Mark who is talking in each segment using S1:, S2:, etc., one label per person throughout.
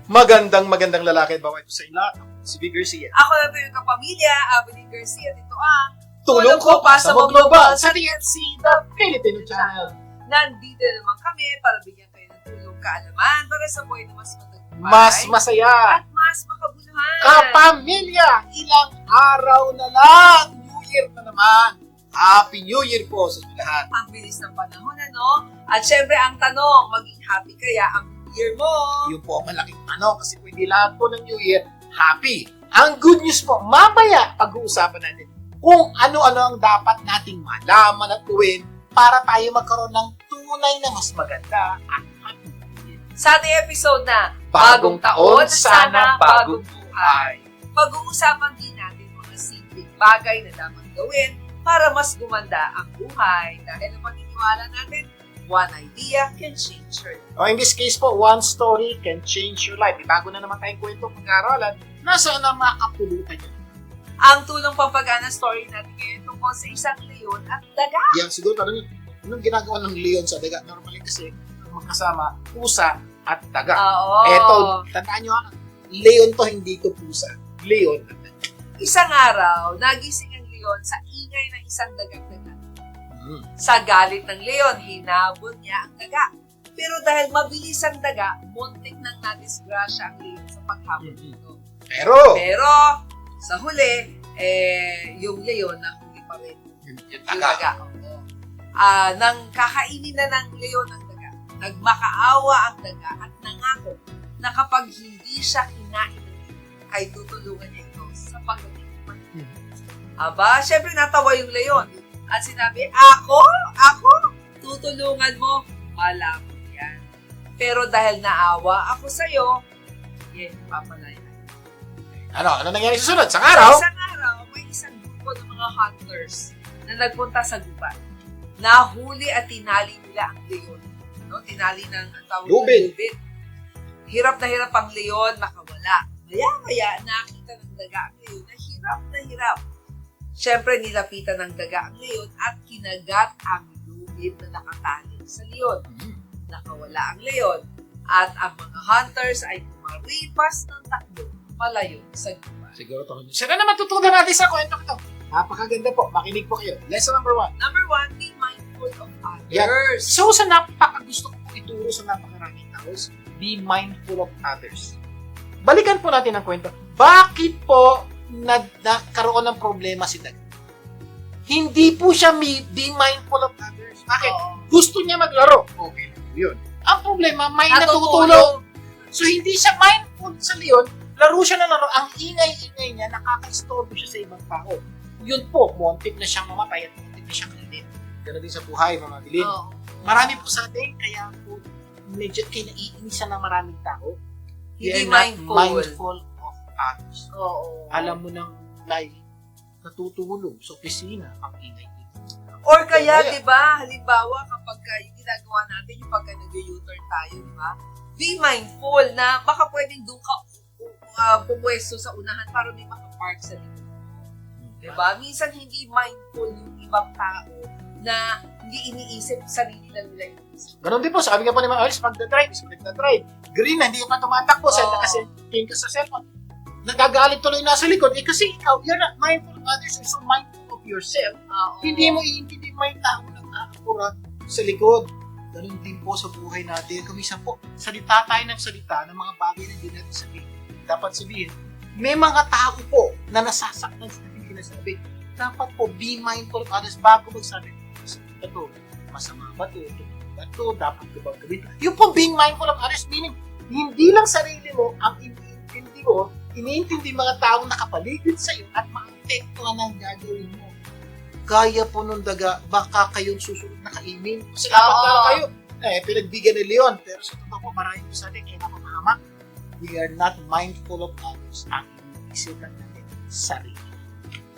S1: Magandang lalaki at babae po sa inyo. Si Vic Garcia.
S2: Ako na po yung kapamilya, Abilene Garcia. Dito ang
S1: Tulong ko pa sa Mo Global sa TNC, the Filipino Channel.
S2: Nandito naman kami para bigyan kayo ng tulong kaalaman para sa buhay na mas matagumpay.
S1: Mas masaya.
S2: At mas makabuluhan.
S1: Kapamilya, ilang araw na lang. New Year na naman. Happy New Year po sa lahat.
S2: Ang bilis ng panahon, ano? At syempre, ang tanong, maging happy kaya ang year mo?
S1: Yun po ang malaking tanong kasi kung hindi lahat po ng New Year, happy. Ang good news po, mamaya pag-uusapan natin kung ano-ano ang dapat nating malaman at gawin para tayo magkaroon ng tunay na mas maganda at happy New Year.
S2: Sa ating episode na
S1: Bagong taon, sana bagong buhay.
S2: Pag-uusapan din natin mga simpleng bagay na dapat gawin para mas gumanda ang buhay. Dahil ang paniniwala natin, one idea can change your life.
S1: O in this case po, one story can change your life. May bago na naman tayong kwento pag-aaralan. Nasaan ang makapulutan nyo?
S2: Ang tulong pampagana story natin ngayon tungkol sa isang leon at daga.
S1: Yan, siguro tanong nyo, anong ginagawa ng leon sa daga? Normally kasi, magkasama, pusa at daga.
S2: Oo.
S1: Eto, tandaan nyo ha, leon to, hindi to pusa. Leon at daga.
S2: Isang araw, nagising ang leon sa ingay ng isang daga-daga. Sa galit ng leon, hinabol niya ang daga. Pero dahil mabilis ang daga, muntik nang nadisgrasya ang leon sa paghabol nito. Pero, sa huli, yung leon nahuli pa rin.
S1: Yung
S2: Yung
S1: daga.
S2: daga. Oo. Nang kakainin na ng leon ang daga, nagmakaawa ang daga at nangako na kapag hindi siya kinain, ay tutulungan niya ito sa pagdating. Aba, syempre natawa yung leon. At sinabi, ako, tutulungan mo. Wala mo yan. Pero dahil naawa ako sa'yo, papalayan.
S1: Ano nangyari sa sunod? Sa araw?
S2: Sa isang araw, may isang grupo ng mga hunters na nagpunta sa gubat. Nahuli at tinali nila ang leon. No? Tinali ng ang tawag na
S1: Lubid.
S2: lubid. Hirap na hirap ang leon, makawala. Maya-maya, nakita ng daga ang leon na hirap. Siyempre, nilapitan ng daga ang leon at kinagat ang lubid na nakatali sa leon. Nakawala ang leon at ang mga hunters ay kumaripas ng takbo palayo sa gubat.
S1: Siguro to. Sana naman tutunan natin sa kwento ito. Napakaganda po. Makinig po kayo. Lesson number 1.
S2: Number 1, be mindful of others.
S1: Yan. So, sa napakagusto ko ituro sa napakaraming tao, be mindful of others. Balikan po natin ang kwento. Bakit po nagkaroon ng problema si Daga? Hindi po siya be mindful of others. Bakit?
S2: Oo.
S1: Gusto niya maglaro. Okay. Yun. Ang problema, may natutulog. So, hindi siya mindful sa leon. Laro siya na laro. Ang ingay-ingay niya, nakaka-istorbo siya sa ibang tao. Yun po, muntik na siyang mamatay at muntik na siyang kainin. Ganun din sa buhay, mga bilin.
S2: Oo.
S1: Marami po sa atin, kaya po, medyo kinaiinisan ng maraming tao.
S2: Hindi
S1: They are
S2: mindful.
S1: not mindful of others.
S2: Oo.
S1: Alam mo nang live, natutulog sa opisina ang ingay-ingay.
S2: Or kaya,
S1: Kaya.
S2: di ba, halimbawa, kapag yung ginagawa natin, yung pagka nag-U-turn tayo, di ba? Be mindful na baka pwedeng doon ka pumwesto sa unahan para may makapark sa likod. Di ba? Minsan hindi mindful yung ibang tao na hindi iniisip sarili lang nila yung isip.
S1: Ganon din po, sabi nga po ni Ma'am Alice, pag nag-drive, green na, hindi ka pa tumatakbo, kasi tingin ka sa cellphone. Nagagalit tuloy na sa likod, kasi ikaw, you're not mindful of others, you're so mindful of yourself.
S2: Oo.
S1: Hindi mo iintindi may tao na nakakapura sa likod. Ganon din po sa buhay natin. Kumisa po, salita tayo ng salita ng mga bagay na hindi natin sabihin. Dapat sabihin, may mga tao po na nasasaktan sa ating sinasabi. Dapat po, be mindful of others bago magsabi. Ito, masama ba ito? Ito, dapat ko ba gawin? Yung po, being mindful of others, meaning, hindi lang sarili mo ang iniintindi mo, iniintindi mga taong nakapaligid sa iyo at maapektuhan ang gagawin mo. Gaya po nung daga, baka kayong susunod na kainin. Kasi dapat na kayo, pinagbigyan ni Leon. Pero sa totoo po, marami po sa atin, kaya napapahamak. We are not mindful of others. Ang iniisipan natin, sarili.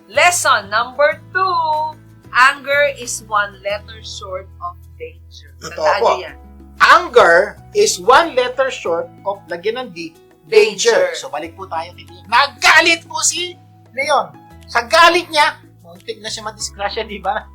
S2: Lesson number 2, anger is one letter short of danger.
S1: Totoo
S2: Tandaan
S1: po.
S2: niyo yan.
S1: Anger is one letter short of lagyan ng D, danger. So balik po tayo kay Leon. Nagalit po si Leon. Sa galit niya, muntik na siya madisgrasya, di ba?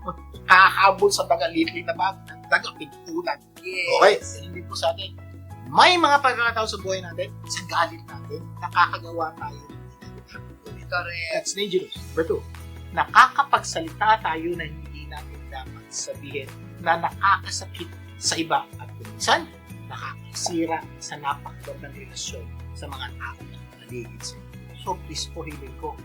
S1: Hahabol sa daga, litli na bag, daga, pintulan.
S2: Yes.
S1: Okay? Hindi po sa atin. May mga pagkakataon sa buhay natin, sa galit natin, nakakagawa tayo ng hindi natin.
S2: Correct.
S1: That's dangerous. Number 2, nakakapagsalita tayo na hindi natin dapat sabihin na nakakasakit sa iba at minsan, nakakasira sa napakagandang relasyon sa mga tao na paligid sa inyo. So please po, hiling ko,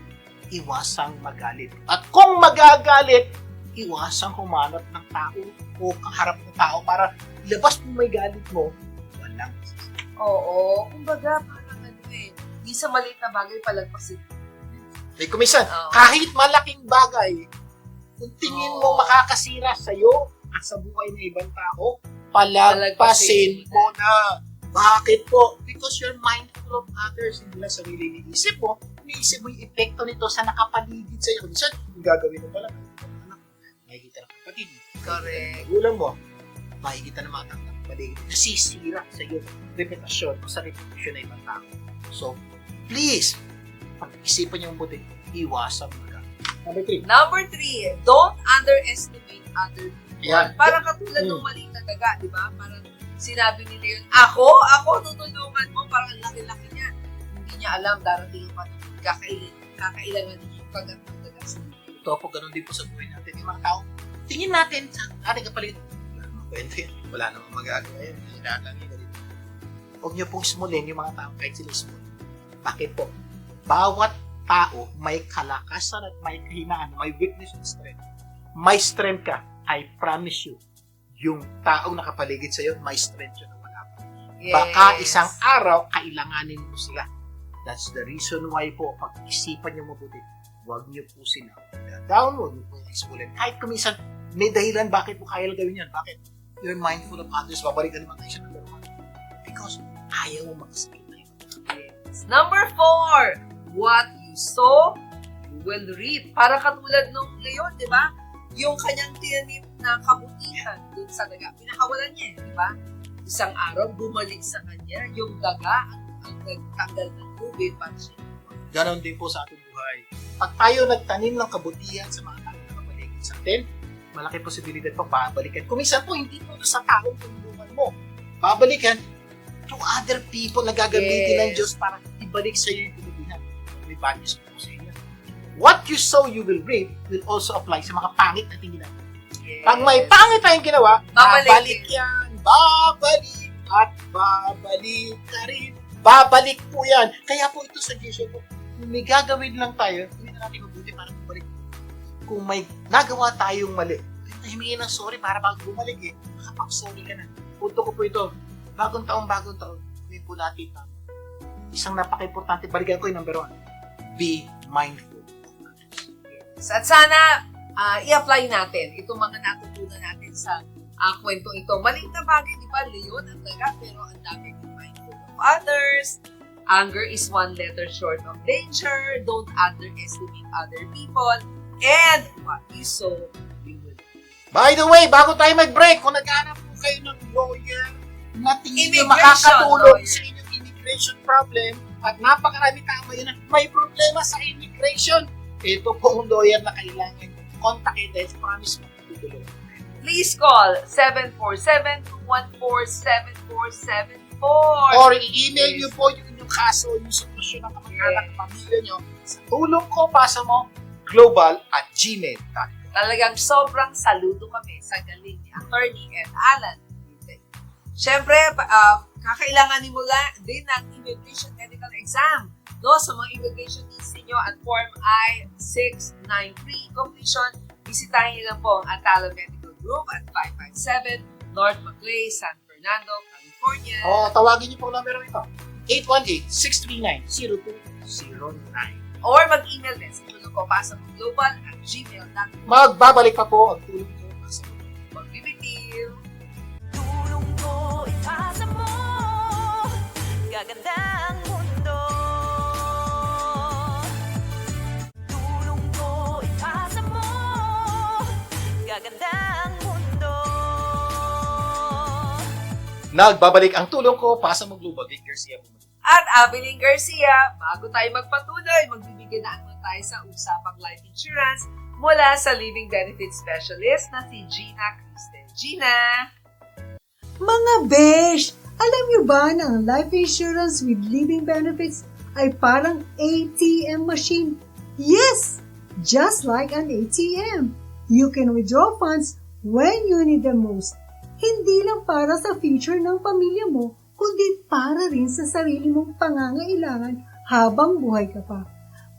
S1: iwasang magalit. At kung magagalit, iwasang humanap ng tao o kaharap ng tao para ilabas mo may galit mo, walang masasakit.
S2: Oo. Kumbaga, parang minsan maliit na bagay palagpasin.
S1: May kumisan,
S2: Oo.
S1: kahit malaking bagay, kung tingin mo
S2: Oo.
S1: makakasira sa'yo at sa buhay ng ibang tao, palagpasin mo na. Bakit po? Because you're mindful of others. Hindi lang sarili iniisip mo. Iniisip mo yung epekto nito sa nakapaligid sa'yo. Kung saan, yung gagawin mo pala, anak, makikita ng kapatid mo.
S2: Correct.
S1: Magulang mo, makikita ng mga tao ng paligid. Nasisira sa iyo reputasyon o sa reputasyon ng ibang tao. So, please, pag-isipan niyo mabuti, iwasan mo na. Number 3.
S2: Number 3, don't underestimate other people.
S1: Yan.
S2: Parang katulad ng maliit na daga, di ba? Parang sinabi ni Leon, ako tutulungan mo, parang ang laki-laki niya. Hindi niya alam, darating pa kakailangan niya pagkat ng daga sa mundo.
S1: Ito po, ganun din po sa buhay natin. Yung mga tao, tingin natin sa ating kapaligid. Wala namang kwento yan. Wala namang magagawa yan. Hinahalang yun. Huwag niyo pong smulin yung mga tao kahit sila small. Bakit po? Bawat tao may kalakasan at may kahinaan, may weakness and strength. May strength ka, I promise you, yung taong nakapaligid sa'yo, may strength yun na wala pa.
S2: Yes.
S1: Baka isang araw, kailanganin mo sila. That's the reason why po, pag-isipan niyo mabuti, huwag niyo po sila down, huwag niyo po ismulin. Kahit kumisan, may dahilan bakit mo kaya gawin yan. Bakit? You're mindful of others, babalikan naman tayo sa number 1. Because ayaw mo makasakit na yun.
S2: Yes. Number 4, what you sow, you will reap. Para katulad nung Leon, di ba? Yung kanyang tinanim na kabutihan dun sa daga, pinakawalan niya, di ba? Isang araw, bumalik sa kanya, yung daga ang nagtanggal ng tubig para siya.
S1: Ganon din po sa ating buhay. Pag tayo nagtanim ng kabutihan sa mga tao na kapaligid sa atin, malaki posibilidad po pabalikan. Kung minsan po, hindi po sa taong tulungan mo. Pabalikan to other people na gagamitin ng Diyos para ibalik sa iyo yung kabutihan. May values po sa inyo. What you sow, you will reap will also apply sa mga pangit na tingin natin.
S2: Yes.
S1: Pag may pangit tayong ginawa,
S2: Babalik
S1: babalik yan. Babalik at babalik ka rin. Babalik po yan. Kaya po ito suggestion po, kung may gagawin lang tayo, hindi na natin mabuti para bumalik. Kung may nagawa tayong mali, himingin ng sorry para bago bumalik eh. Makapag-sorry ka na. Punto ko po ito, bagong taon, gawin po natin tama. Isang napaka-importante, balikan ko yung number 1. Be mindful.
S2: At sana i-apply natin itong mga natutunan natin sa kwentong ito. Maliit na bagay, di ba, Leon, ang daga, pero ang dami ng mindful of others. Anger is one letter short of danger. Don't underestimate other people. And what you sow, you will.
S1: By the way, bago tayo mag-break, kung naghanap po kayo ng lawyer na tingin nyo
S2: Immigration
S1: makakatulong
S2: lawyer.
S1: sa inyong immigration problem at napakarami tao ngayon na may problema sa immigration, ito po ang lawyer na kailangan kontakin dahil promise mo tutulong.
S2: Please call 747-214-7474.
S1: Or i-email nyo po yung inyong kaso, yung solusyon ng kamag-anak ng pamilya nyo sa tulong ko, pasa mo, global@gmail.com.
S2: Talagang sobrang saludo kami sa galing ni Attorney Ed Alan. Siyempre, kakailanganin mo din ng immigration medical exam. No, sa mga immigration needs ninyo at Form I-693 completion, bisitahin niyo lang po ang Atala Medical Group at 557 North Maclay, San Fernando, California.
S1: Tawagin niyo po ang numero ito, 818-639-0209.
S2: Or mag-email din sa tulong ko pasamoglobal@gmail.com.
S1: Magbabalik pa po ang tulong ko sa
S2: Magbibitiw.
S3: Tulong ko ipasa mo, gaganda ang mundo. Tulong ko ipasa mo, gaganda ang mundo.
S1: Nagbabalik ang tulong ko, pasa mo global. Vic Garcia po.
S2: At Abiling Garcia, bago tayo magpatuloy, magbibigyan na naman tayo sa usapang life insurance mula sa Living Benefits Specialist na si Gina Cristel. Gina!
S4: Mga besh, alam niyo ba ba na ang life insurance with living benefits ay parang ATM machine? Yes! Just like an ATM. You can withdraw funds when you need them most. Hindi lang para sa future ng pamilya mo, kundi para rin sa sarili mong pangangailangan habang buhay ka pa.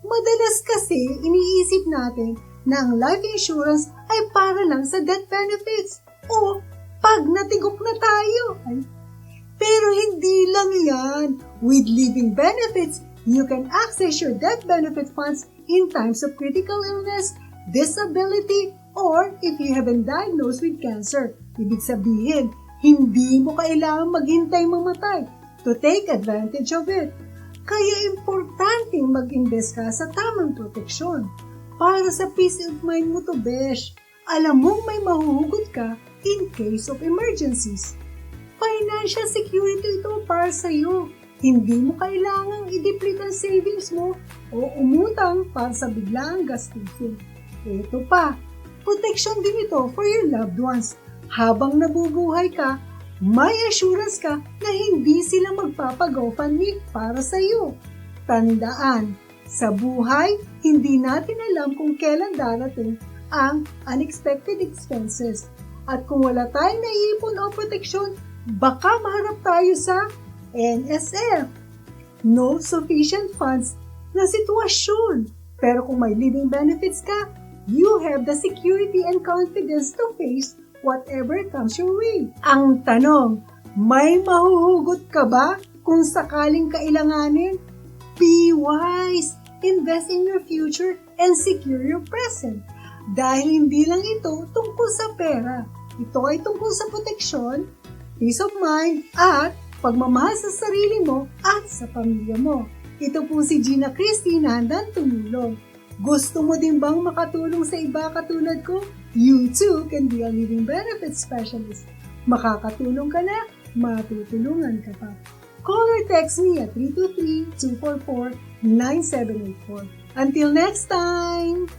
S4: Madalas kasi iniisip natin na ang life insurance ay para lang sa death benefits o pag natigok na tayo. Pero hindi lang yan. With living benefits, you can access your death benefit funds in times of critical illness, disability, or if you have been diagnosed with cancer. Ibig sabihin, hindi mo kailangang maghintay mamatay to take advantage of it. Kaya importanteng mag-invest ka sa tamang proteksyon. Para sa peace of mind mo to, besh. Alam mong may mahuhugot ka in case of emergencies. Financial security ito para sa iyo. Hindi mo kailangang i-deplete ang savings mo o umutang para sa biglaang gastusin. Ito pa, protection din ito for your loved ones. Habang nabubuhay ka, may assurance ka na hindi sila magpapag-GoFundMe para sa iyo. Tandaan, sa buhay, hindi natin alam kung kailan darating ang unexpected expenses. At kung wala tayong naiipon o proteksyon, baka maharap tayo sa NSF. No sufficient funds na sitwasyon. Pero kung may living benefits ka, you have the security and confidence to face whatever comes your way. Ang tanong, may mahuhugot ka ba kung sakaling kailanganin? Be wise! Invest in your future and secure your present. Dahil hindi lang ito tungkol sa pera. Ito ay tungkol sa proteksyon, peace of mind, at pagmamahal sa sarili mo at sa pamilya mo. Ito po si Gina Christie na handang tumulong. Gusto mo din bang makatulong sa iba katulad ko? You too can be a living benefit specialist. Makakatulong ka na, matutulungan ka pa. Call or text me at 323-244-9784. Until next time!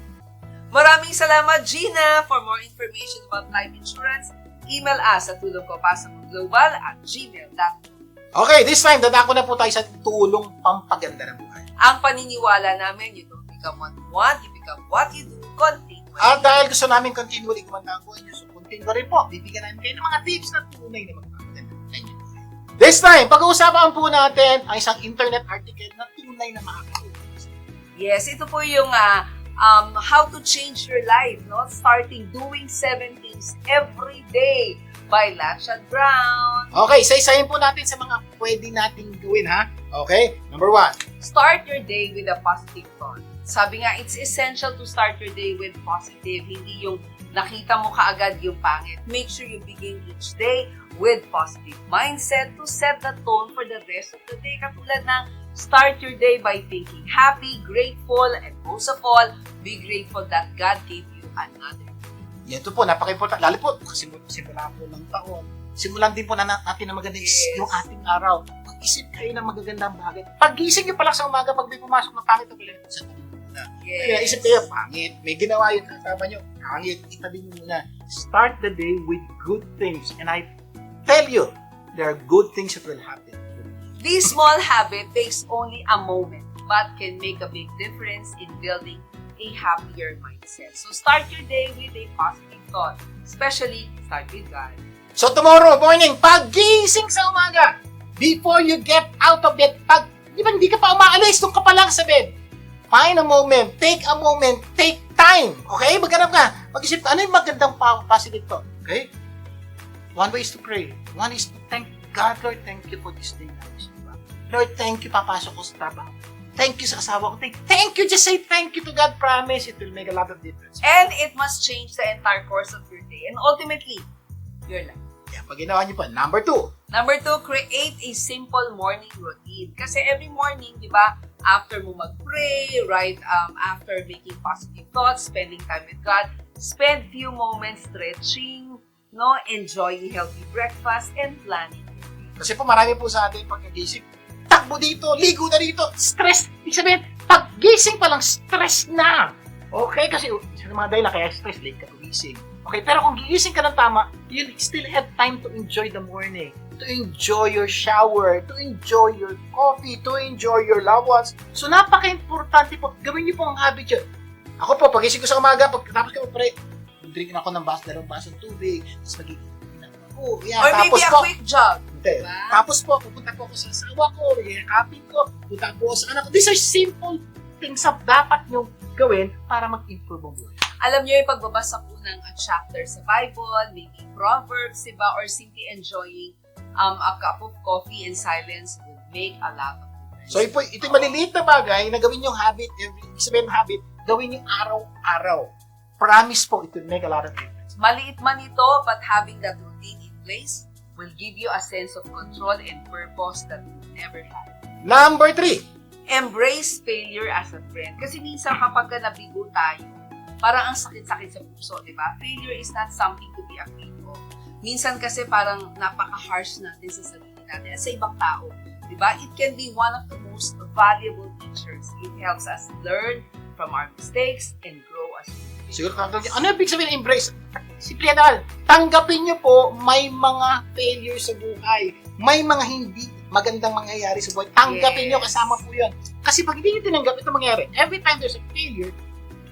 S2: Maraming salamat, Gina! For more information about life insurance, email us at tulongkopasaglobal@gmail.com.
S1: Okay, this time, dadako na po tayo sa tulong pampaganda ng buhay.
S2: Ang paniniwala namin, you don't become what you want, you become what you do, continually.
S1: At dahil gusto namin continually gumanda ang buhay niyo, so continue rin po. Bibigyan namin kayo ng mga tips na tunay na magpapaganda sa inyo. This time, pag-uusapan po natin ang isang internet article na tunay na makakatulong.
S2: Yes, ito po yung how to change your life, no? Starting doing 7 things every day by Lasha Brown.
S1: Okay, isa-isahin po natin sa mga pwede nating gawin, ha? Okay, number 1.
S2: Start your day with a positive thought. Sabi nga, it's essential to start your day with positive, hindi yung nakita mo kaagad yung pangit. Make sure you begin each day with positive mindset to set the tone for the rest of the day. Katulad ng start your day by thinking happy, grateful, and most of all, be grateful that God gave you another.
S1: Yan to po, napaka-important. Lalo po, kasi simula po ng taon. Simulan din po na natin na maganda yung ating araw. Mag-isip kayo ng magagandang bagay. Pag-gising nyo pa lang sa umaga, pag may pumasok na pangit, ito pala sa tabi muna. Kaya isip kayo, pangit. May ginawa yun, kasama nyo, pangit. Itabi nyo muna. Start the day with good things. And I tell you, there are good things that will happen.
S2: This small habit takes only a moment but can make a big difference in building a happier mindset. So start your day with a positive thought, especially start with God.
S1: So tomorrow morning, pag-gising sa umaga, before you get out of bed, di ba hindi ka pa umaalis, doon ka pa lang sa bed. Find a moment, take time. Okay? Maghanap ka. Mag-isip ka, ano yung magandang positive thought? Okay? One way is to pray. One is to thank God, Lord, thank you for this day. Lord, thank you, papasok ko sa trabaho. Thank you sa asawa ko. Thank you, just say thank you to God. Promise, it will make a lot of difference.
S2: And it must change the entire course of your day and ultimately, your life.
S1: Yeah, pag ginawa niyo po, number 2.
S2: Number 2, create a simple morning routine. Kasi every morning, di ba, after mo mag-pray, right, after making positive thoughts, spending time with God, spend few moments stretching, no, enjoying healthy breakfast, and planning.
S1: Kasi po marami po sa atin pagkagising, takbo dito, ligo na dito, stress. Ibig sabihin, pag-gising pa lang, stress na. Okay, kasi sa mga dahil kaya stress, late ka gumising. Okay, pero kung gigising ka ng tama, you still have time to enjoy the morning. to enjoy your shower, to enjoy your coffee, to enjoy your loved ones. So, napaka-importante po. Gawin niyo po ang habit yun. Ako po, pagising ko sa umaga, pagkatapos ko drink na ako ng dalawang basong tubig, tapos magiging ako. Yan,
S2: Or
S1: tapos
S2: maybe a
S1: po,
S2: quick jog.
S1: hindi.
S2: Diba?
S1: Tapos po, pupunta po ako sa asawa ko, yakapin ko, pupunta po ako sa anak ko. These are simple things na dapat nyo gawin para mag-improve ang buhay.
S2: Alam niyo yung pagbabasa po ng a chapter sa Bible, maybe Proverbs, diba? Or simply enjoying a cup of coffee in silence would make a lot of difference.
S1: So, ito yung maliliit na bagay na gawin yung habit, sabihin habit, gawin yung araw-araw. Promise po, it will make a lot of difference.
S2: Maliit man ito, but having that routine in place will give you a sense of control and purpose that you never had.
S1: Number 3.
S2: Embrace failure as a friend. Kasi minsan kapag ka nabigo tayo, parang ang sakit-sakit sa puso, di ba? Failure is not something to be afraid of. Minsan kasi parang napaka-harsh natin sa sarili natin at sa ibang tao. Di ba? It can be one of the most valuable teachers. It helps us learn from our mistakes and grow as individuals.
S1: Siguro kakagawin. Ano ibig sabihin ng embrace? Simple yan. Tanggapin nyo po may mga failure sa buhay. May mga hindi magandang mangyayari sa buhay. Tanggapin nyo, kasama po yun. Kasi pag hindi nyo tinanggap, ito mangyayari. Every time there's a failure,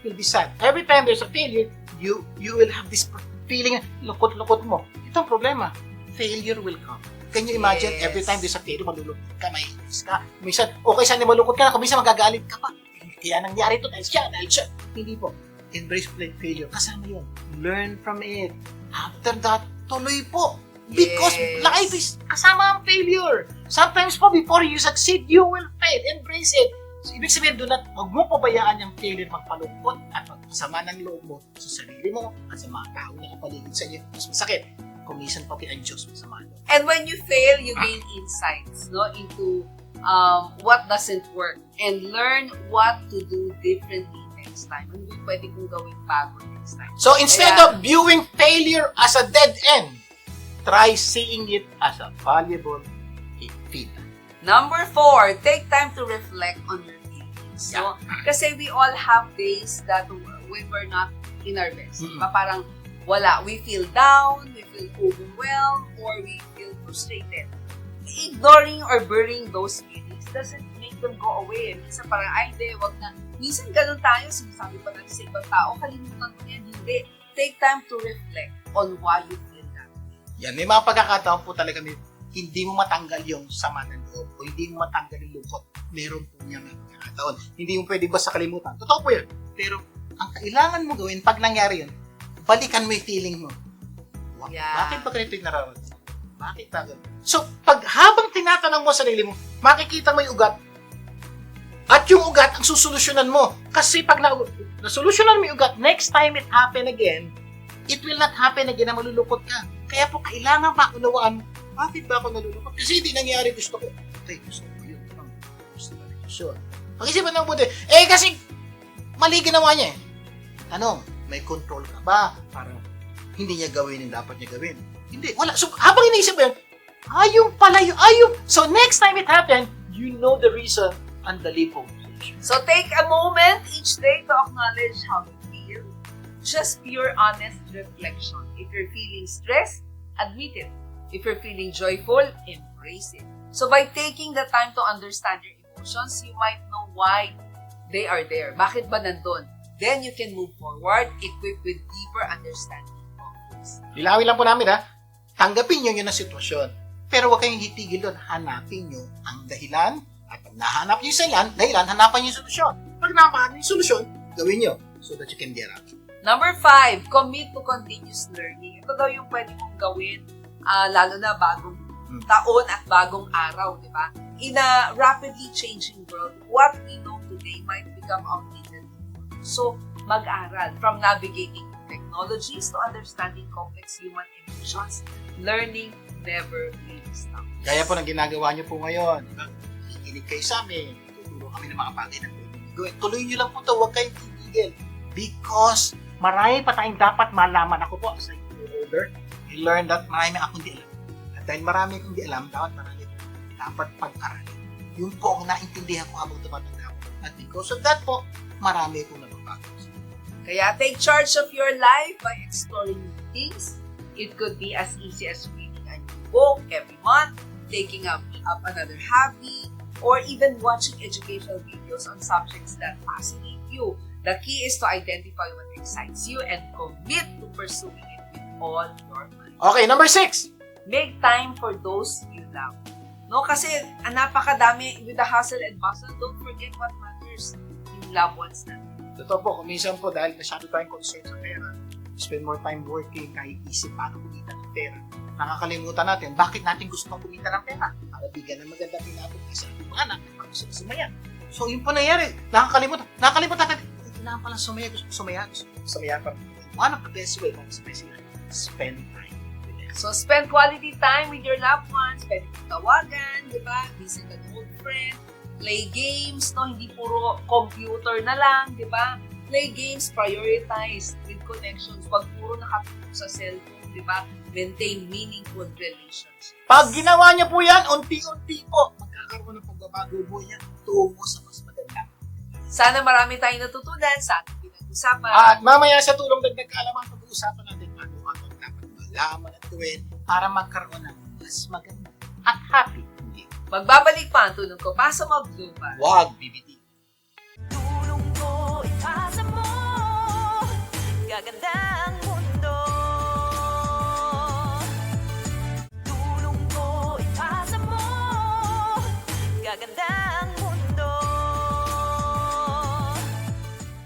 S1: you'll be sad. Every time there's a failure, you will have this feeling, lukot-lukot mo. Ito ang problema. Failure will come. Can you imagine,
S2: Yes.
S1: every time there's a failure, malulukot ka, may inis ka. Minsan, okay saan malulukot ka na, kung minsan magagalit ka pa. Kaya nangyari ito dahil siya. Hindi po. Embrace failure. Kasama yun. Learn from it. After that, tuloy po. Because
S2: Yes.
S1: life is kasama ang failure. Sometimes po, before you succeed, you will fail. Embrace it. So, ibig sabihin, huwag mo pabayaan yung failure magpalungkot at magpasama ng loob mo sa sarili mo at sa mga tao na kapaligid sa iyo. Mas masakit. Kumisan pati ang Diyos masama loob.
S2: And when you fail, you gain insights into what doesn't work and learn what to do differently next time. Ano yung pwede kong gawin bago next time?
S1: So, instead
S2: Kaya-
S1: of viewing failure as a dead end, try seeing it as a valuable feedback.
S2: Number 4, take time to reflect on your feelings. No? Kasi we all have days that when we're not in our best.
S1: Mm-mm.
S2: Diba? Parang wala. We feel down, we feel overwhelmed, or we feel frustrated. Ignoring or burying those feelings doesn't make them go away. Minsan parang, ay hindi, wag na. Minsan ganun tayo, sinasabi pa natin sa ibang tao, kalimutan mo yan. Hindi. Take time to reflect on why you feel that.
S1: Yan, may mga pagkakataon po talaga hindi mo matanggal yung sama ng loob o hindi mo matanggal yung lungkot. Meron po niya mga pagkakataon. Hindi mo pwede basta kalimutan. Totoo po yan. Pero ang kailangan mo gawin pag nangyari yun, balikan mo yung feeling mo.
S2: Yeah.
S1: Bakit ba ganito yung nararamdaman? Bakit ba ganito? So, habang tinatanong mo sa sarili mo, makikita mo yung ugat. At yung ugat ang susolusyonan mo. Kasi pag nasolusyonan mo yung ugat, next time it happen again, it will not happen again na malulungkot ka. Kaya po, kailangan pa unawaan mo, bakit ba ako nalulungkot? Kasi hindi nangyari gusto ko. Okay, gusto ko yun. Gusto ko yun. Sure. Pag-isipan ng buti, kasi mali ginawa niya eh. Tanong, may control ka ba para hindi niya gawin yung dapat niya gawin? Hindi, wala. So, habang iniisip mo yun, ayun pala yun, ayun. So, next time it happen, you know the reason and the leap of solution.
S2: So take a moment each day to acknowledge how you feel. Just pure honest reflection. If you're feeling stressed, admit it. If you're feeling joyful, embrace it. So by taking the time to understand your emotions, you might know why they are there. Bakit ba nandun? Then you can move forward, equipped with deeper understanding of this.
S1: Lilawin lang po namin tanggapin nyo yun ang sitwasyon. Pero huwag kayong hitigil doon. Hanapin nyo ang dahilan. At pag nahanap nyo yung dahilan, hanapan nyo yung solusyon. Pag nahanap nyo yung solusyon, gawin nyo so that you can get out.
S2: Number 5, commit to continuous learning. Ito daw yung pwede mong gawin, lalo na bagong taon at bagong araw, di ba? In a rapidly changing world, what we know today might become outdated. So, mag-aral. From navigating technologies to understanding complex human emotions, learning never really stops.
S1: Gaya po ng ginagawa nyo po ngayon. Kikinig kayo sa amin. Tuturo kami ng mga bagay na pwede gawin. Tuloy nyo lang po ito. Huwag kayong titigil. Because marami pa tayong dapat malaman. Ako po, as a older, I learned that marami akong di alam. At dahil marami akong di alam, dapat pag-aralin. Yun po ang naintindihan ko habang tumatanda ko. At because of that po, marami akong nababago.
S2: Kaya take charge of your life by exploring new things. It could be as easy as reading a new book every month, taking up another hobby, or even watching educational videos on subjects that fascinate you. The key is to identify what excites you and commit to pursuing it with all your might.
S1: Okay, number 6.
S2: Make time for those you love. No, kasi napakadami with the hustle and bustle. Don't forget what matters. Yung loved ones na.
S1: Totoo po, kung minsan po dahil masyado tayong concerned sa pera, spend more time working, kahit isip paano kumita ng pera. Nakakalimutan natin, bakit natin gusto kumita ng pera? Para bigyan ng magandang pinapunta sa ating mga anak na gusto na sumaya. So, yun po nangyari. Nakakalimutan natin, kailangan palang sumaya, gusto ko sumaya pa. One of the best way para sumaya sila, spend time with them.
S2: So, spend quality time with your loved ones. Pwede kong tawagan, di ba? Visit an old friend. Play games, no? Hindi puro computer na lang, di ba? Play games, prioritize with connections. Huwag puro nakatulog sa cellphone, di ba? Maintain meaningful relationships.
S1: Pag ginawa niyo po yan, unti-unti po, magkakaroon ng pagbabago po yan tungo sa mas maganda.
S2: Sana marami tayong natutunan sa ating pinag-usapan.
S1: At mamaya sa tulong dagdag kaalaman, pag-uusapan natin ano dapat malaman at gawin para magkaroon ng mas maganda at happy.
S2: Magbabalik pa ang tulong ko para sa mga global.
S1: Wag BBT.
S3: Tulong ko ipasa mo, gaganda ang mundo. Tulong ko ipasa mo, gaganda ang mundo.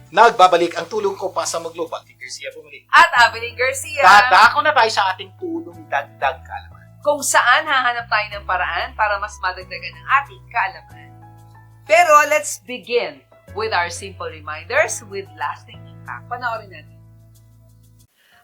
S1: Nagbabalik ang tulong ko pa sa Maglobal. Garcia po muli.
S2: At Evelyn Garcia,
S1: Dadako na tayo sa ating tulong dagdag kaalaman.
S2: kung saan hahanap tayo ng paraan para mas madagdagan ang ating kaalaman. Pero let's begin with our simple reminders with lasting impact. Panoorin natin.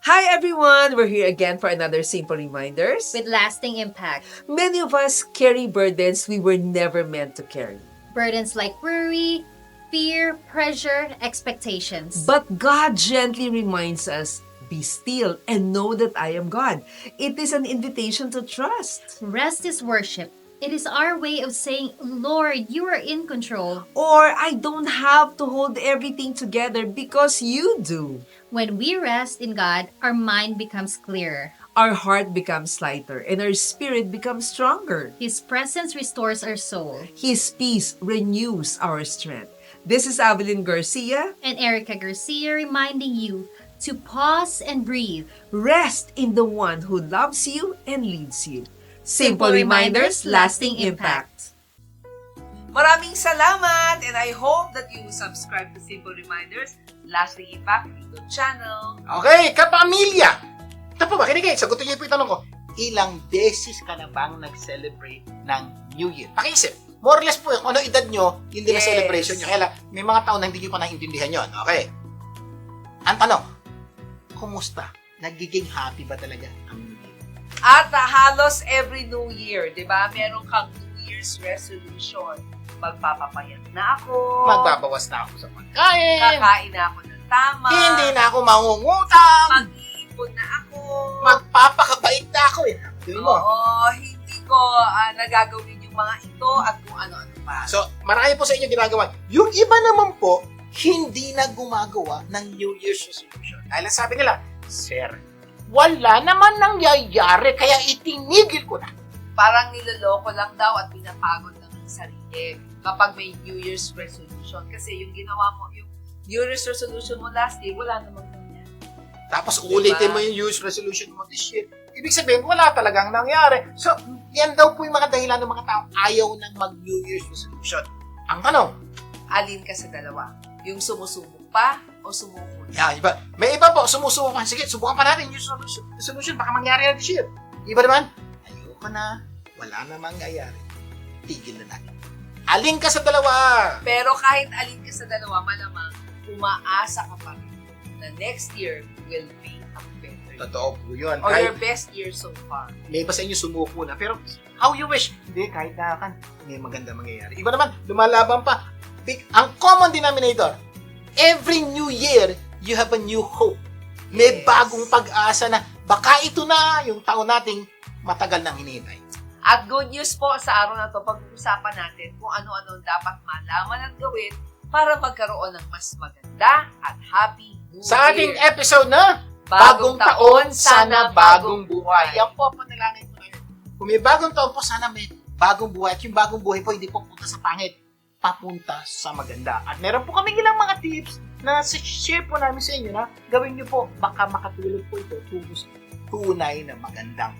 S2: Hi everyone! We're here again for another simple reminders.
S5: with lasting impact.
S2: Many of us carry burdens we were never meant to carry.
S5: Burdens like worry, fear, pressure, expectations.
S2: But God gently reminds us, be still and know that I am God. It is an invitation to trust.
S5: Rest is worship. It is our way of saying, Lord, you are in control.
S2: Or I don't have to hold everything together because you do.
S5: When we rest in God, our mind becomes clearer.
S2: Our heart becomes lighter and our spirit becomes stronger.
S5: His presence restores our soul.
S2: His peace renews our strength. This is Evelyn Garcia.
S5: And Erica Garcia reminding you to pause and breathe.
S2: Rest in the one who loves you and leads you. Simple reminders, lasting impact. Maraming salamat and I hope that you subscribe to Simple Reminders, Lasting Impact YouTube channel.
S1: Okay, kapamilya! Ito po ba, kinigay, sagutin niyo po yung tanong ko. Ilang beses ka na bang nag-celebrate ng New Year? Pakiisip, more or less po, kung ano edad nyo, yun din ang
S2: Yes.
S1: celebration nyo. Kaya lang, may mga taon na hindi nyo pa naiintindihan yun. Okay. Ang tanong, kumusta? Nagiging happy ba talaga ang New Year?
S2: At halos every New Year, di ba? Meron kang New Year's resolution. Magpapapayat na ako.
S1: Magbabawas na ako sa pagkain.
S2: Kakain na ako ng tama.
S1: Hindi na ako mangungutang.
S2: Mag-iipon na ako.
S1: Magpapakabait na ako eh. Sabi mo.
S2: Oo, hindi ko nagagawin yung mga ito at kung ano-ano pa.
S1: So, marami po sa inyo ginagawa. Yung iba naman po, hindi na gumagawa ng New Year's resolution. Dahil ang sabi nila, Sir, wala naman nangyayari, kaya itinigil ko na.
S2: Parang niloloko lang daw at pinapagod lang ang sarili kapag may New Year's resolution. Kasi yung ginawa mo, yung New Year's resolution mo last year, wala namang ganyan.
S1: Tapos ulitin
S2: Diba?
S1: mo yung New Year's resolution mo this year. Ibig sabihin, wala talagang nangyari. So, yan daw po yung mga dahilan ng mga taong ayaw ng mag-New Year's resolution. Ang tanong,
S2: Alin ka sa dalawa? Yung sumusubok pa o sumuko na?
S1: yan, iba. May iba po, sumusubukan. Sige, subukan pa natin yung resolution. Baka mangyari na this year. Iba naman, ayoko na, wala na mangyayari. Tigil na natin. Alin ka sa dalawa?
S2: Pero kahit alin ka sa dalawa, malamang umaasa ka pa rin na next year will be a better year.
S1: Totoo po yun.
S2: Or
S1: Kahit
S2: your best year so far.
S1: may iba sa inyo sumuko na. Pero, how you wish. Hindi, kahit na kan, may maganda mangyayari. Iba naman, lumalaban pa. Ang common denominator, every new year, you have a new hope. May
S2: Yes.
S1: bagong pag-asa na baka ito na yung taon nating matagal nang hinihintay.
S2: At good news po sa araw na to, pag-uusapan natin kung ano-ano dapat malaman at gawin para magkaroon ng mas maganda at happy New
S1: Sa ating
S2: Year.
S1: episode na Bagong Taon, Sana Bagong Buhay. Yan po, panalangin ko ngayon. Kung may bagong taon po, sana may bagong buhay. At yung bagong buhay po, hindi po punta sa pangit, papunta sa maganda. At meron po kami ilang mga tips na share po namin sa inyo na gawin nyo po, baka makatulog po ito tunay na magandang.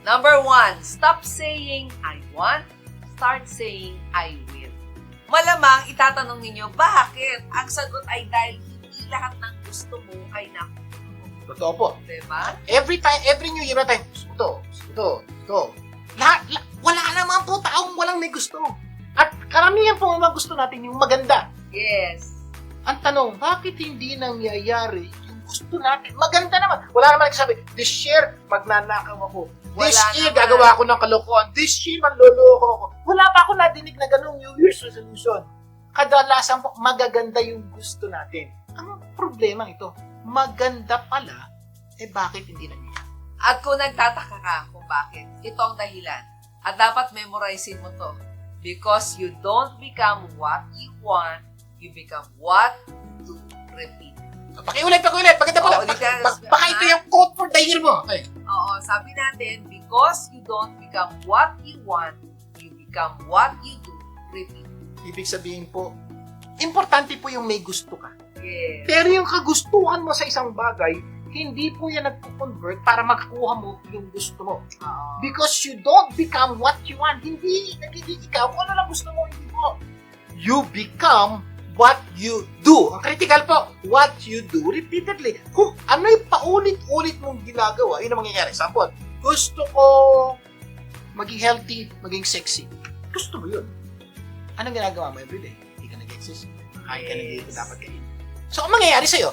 S2: Number 1, stop saying I want, start saying I will. Malamang itatanong ninyo, bakit? Ang sagot ay dahil hindi lahat ng gusto mo ay nakukuha mo.
S1: Totoo po.
S2: Diba?
S1: Every New Year na tayo, gusto. Wala naman po taong walang may gusto. At karamihan po ang mga gusto natin yung maganda.
S2: Yes.
S1: Ang tanong, bakit hindi nangyayari yung gusto natin? Maganda naman. Wala naman nagsasabi, this year, magnanakaw ako. This
S2: Wala
S1: year,
S2: naman.
S1: gagawa ako ng kalokohan. This year, manloloko ako. Wala pa ako nadinig na ganung New Year's resolution. Kadalasan po, magaganda yung gusto natin. Ang problema ito, maganda pala, bakit hindi nangyayari?
S2: At kung nagtataka ka kung bakit, ito ang dahilan. At dapat memorizein mo to. Because you don't become what you want, you become what you repeat.
S1: Pakiulit. Maganda pala.
S2: Oo, ulitin.
S1: Baka ito yung quote for the year mo. Okay.
S2: Oo, sabi natin, because you don't become what you want, you become what you do, repeat.
S1: Ibig sabihin po, importante po yung may gusto ka.
S2: Yes.
S1: Pero yung kagustuhan mo sa isang bagay, hindi po yan nagpo-convert para makakuha mo yung gusto mo.
S2: Oo.
S1: Because you don't become what you want. Hindi nagiging ikaw kung ano lang gusto mo, hindi mo. You become what you do. Ang critical po, what you do repeatedly. Kung ano yung paulit-ulit mong ginagawa, yun ang mangyayari. Example, gusto ko maging healthy, maging sexy. Gusto mo yun. Anong ginagawa mo everyday? Hindi ka nag-exercise. Kain ka na dito dapat kain. So, ang mangyayari sa'yo,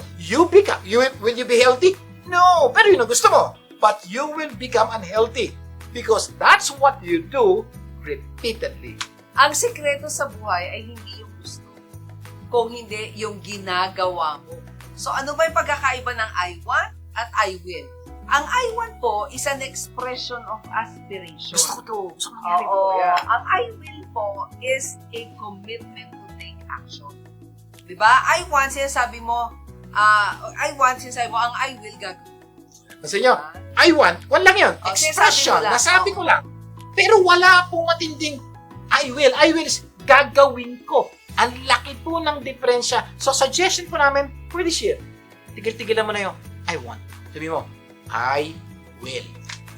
S1: will you be healthy? No, pero yun ang gusto mo. But you will become unhealthy because that's what you do repeatedly.
S2: Ang sikreto sa buhay ay hindi yung gusto, kung hindi yung ginagawa mo. So, ano ba yung pagkakaiba ng I want at I will? Ang I want po is an expression of aspiration.
S1: Gusto ko to. Gusto ko mangyari to.
S2: Oo.
S1: Yeah.
S2: Ang I will po is a commitment to take action. Diba? I want, sinasabi mo, ang I will gagawin.
S1: Kasi nyo, I want, one lang yun.
S2: Oh,
S1: Expression,
S2: sinasabi mo lang.
S1: nasabi
S2: Oo.
S1: ko lang. Pero wala pong matinding I will. I will is gagawin ko. Ang laki po ng diferensya. So, suggestion po namin for this year, tigil-tigilan mo na yung I want. Sabi mo, I will.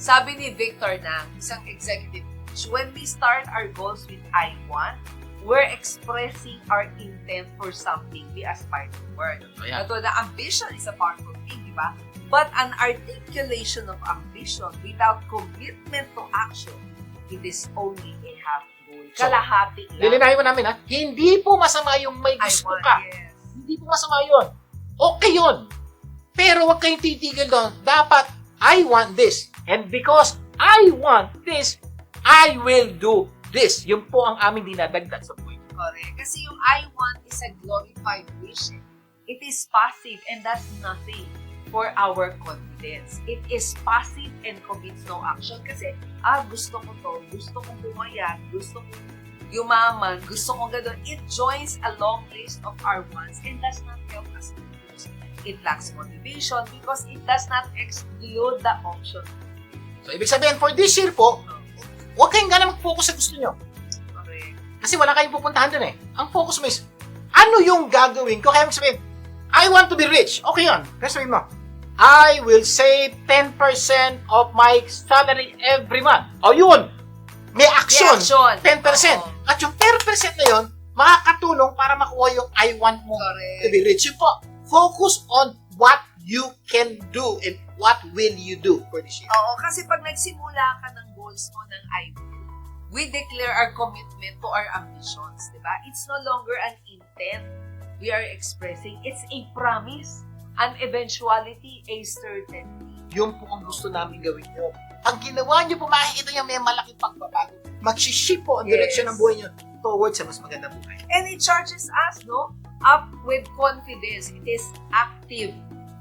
S2: Sabi ni Victor na, isang executive coach, when we start our goals with I want, we're expressing our intent for something we aspire toward.
S1: So, yan.
S2: Ito na ambition is a powerful thing, di ba? But an articulation of ambition without commitment to action, it is only a half goal.
S1: So,
S2: Kalahati lang.
S1: Lilinahin mo namin ha, hindi po masama yung may
S2: I
S1: gusto
S2: want,
S1: ka.
S2: yes.
S1: Hindi po masama yun. Okay yun. Pero huwag kayong titigil doon. Dapat, I want this. And because I want this, I will do this. Yun po ang aming dinadagdag sa buhay.
S2: Correct. Kasi yung I want is a glorified wish. It is passive and that's nothing for our confidence. It is passive and commits no action. Kasi, gusto ko to, gusto kong bumayag, gusto kong yumaman, gusto kong gano'n. It joins a long list of our wants and does not help us to choose. It lacks motivation because it does not exclude the option.
S1: So, ibig sabihin, for this year po, huwag kayong gana mag-focus sa gusto nyo.
S2: Correct.
S1: Kasi wala kayong pupuntahan dun eh. Ang focus mo is, ano yung gagawin ko? Kaya sabihin, I want to be rich. Okay yun. Kaya sabihin mo, I will save 10% of my salary every month. O yun, may action.
S2: May action.
S1: 10%.
S2: Oo.
S1: At yung 10% na yun, makakatulong para makuha yung I want mo
S2: Correct.
S1: to be rich. Yun po, focus on what you can do and what will you do for this year.
S2: Oo, kasi pag nagsimula ka ng goals mo ng I will, we declare our commitment to our ambitions, di ba? It's no longer an intent we are expressing. It's a promise, an eventuality, a certainty.
S1: Yun po ang gusto namin gawin nyo. Pag ginawa nyo po, makikita nyo may malaking pagbabago. Magsiship po ang
S2: Yes.
S1: direksyon ng buhay nyo towards sa mas magandang buhay.
S2: And it charges us, no? Up with confidence. It is active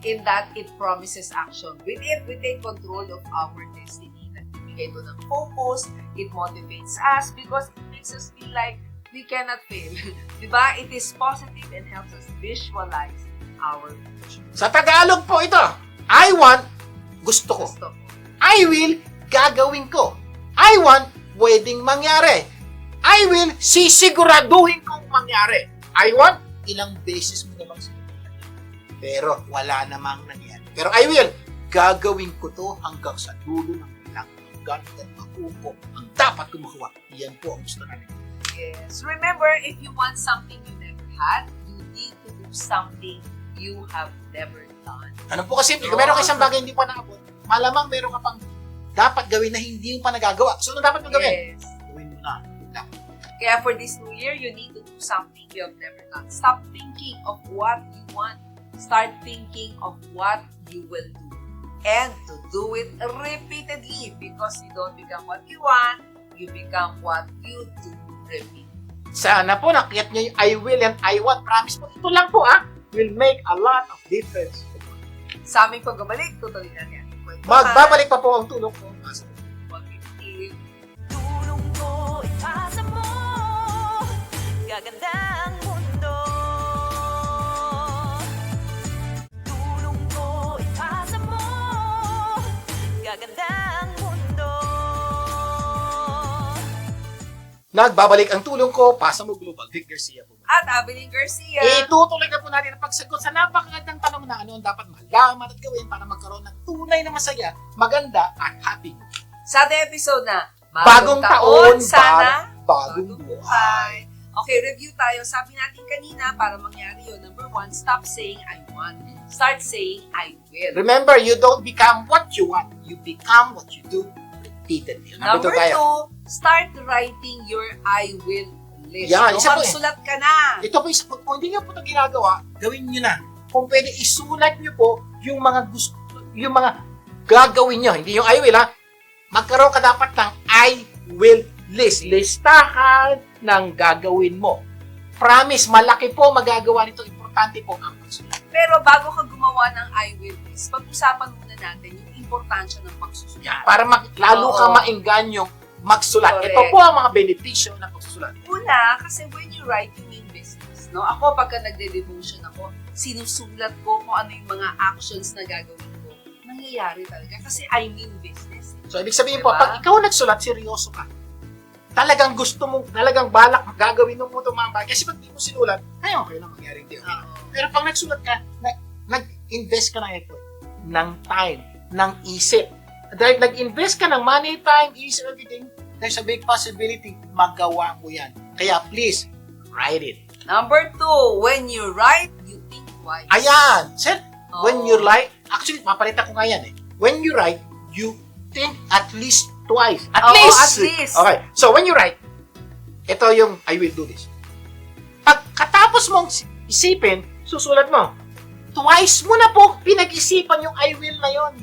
S2: in that it promises action. With it, we take control of our destiny. Nagbibigay ito ng focus. It motivates us because it makes us feel like we cannot fail. Diba? It is positive and helps us visualize our future.
S1: Sa Tagalog po ito, I want, gusto ko.
S2: Gusto ko.
S1: I will, gagawin ko. I want, pwedeng mangyari. I will, sisiguraduhin kong mangyari. I want, ilang beses mo namang sinubukan. Pero wala namang nangyari. Pero I will, gagawin ko to hanggang sa dulo ng ilang hanggang makupo ang dapat ko makuha. Yan po ang gusto natin.
S2: Yes. Remember, if you want something you never had, you need to do something you have never done.
S1: Ano po kasi, kung meron ka isang bagay hindi pa naabot, malamang meron ka pang dapat gawin na hindi yung pa nagagawa. So, ano dapat mo gawin?
S2: Yes.
S1: Gawin mo na. Dapat.
S2: Kaya for this new year, you need to do something you have never done. Stop thinking of what you want. Start thinking of what you will do. And to do it repeatedly, because you don't become what you want, you become what you do. Repeat.
S1: Sana po nakiyat niyo yung I will and I want. Promise po, ito lang po will make a lot of difference.
S2: Sa aming pagbabalik, tutuloy na yan.
S1: Magbabalik pa po ang tulong ko.
S2: Mag-iisip.
S3: Tulong ko ipasa mo, gaganda ang mundo. Tulong ko ipasa mo, gaganda ang mundo.
S1: Nagbabalik ang tulong ko, pasa mo global. Vic Garcia po.
S2: At Abiling Garcia.
S1: Itutuloy na po natin ang pagsagot sa napakagandang tanong na ano ang dapat malaman at gawin para magkaroon ng tunay na masaya, maganda at happy.
S2: Sa ating episode na
S1: Bagong taon,
S2: sana
S1: bagong buhay.
S2: Okay, review tayo. Sabi natin kanina, para mangyari yun, number 1, stop saying I want. Start saying I will.
S1: Remember, you don't become what you want. You become what you do repeatedly.
S2: Number
S1: Ito tayo.
S2: 2, start writing your I will list.
S1: Yan, isa po
S2: magsulat ka na.
S1: Ito po, kung hindi nyo po ito ginagawa, gawin nyo na. Kung pwede, isulat nyo po yung mga gusto, yung mga gagawin nyo. Hindi yung I will, Magkaroon ka dapat ng I will list. Listahan ng gagawin mo. Promise, malaki po magagawa nito. Importante po ang pagsulat.
S2: Pero bago ka gumawa ng I will list, pag-usapan muna natin yung importansya ng pagsusulat.
S1: Yan, para lalo ka
S2: Oo.
S1: maengganyo magsulat.
S2: Correct.
S1: Ito po ang mga benepisyo ng pagsusulat.
S2: Una, kasi when you write, you mean business. No? Ako, pagka nagde-devotion ako, sinusulat ko kung ano yung mga actions na gagawin ko. Nangyayari talaga. Kasi I mean business.
S1: So, ibig sabihin po,
S2: Diba?
S1: pag ikaw nagsulat, seryoso ka. Talagang gusto mo, talagang balak, gagawin mo itong mga bagay. Kasi pag di mo sinulat, ay okay na mangyari. Hindi, okay. Pero pag nagsulat ka, nag-invest ka ng effort, ng time, ng isip. Dahil nag-invest ka ng money, time, isip, everything, there's a big possibility magawa mo yan. Kaya please, write it.
S2: Number 2, when you write, you think twice.
S1: Ayan! Sir, when you
S2: Oo.
S1: write, actually, mapalitan ko nga yan When you write, you think at least twice. At
S2: Oo,
S1: least!
S2: at least.
S1: Okay, so when you write, ito yung I will do this. Pagkatapos mong isipin, susulat mo. Twice mo na po pinag-isipan yung I will na yon.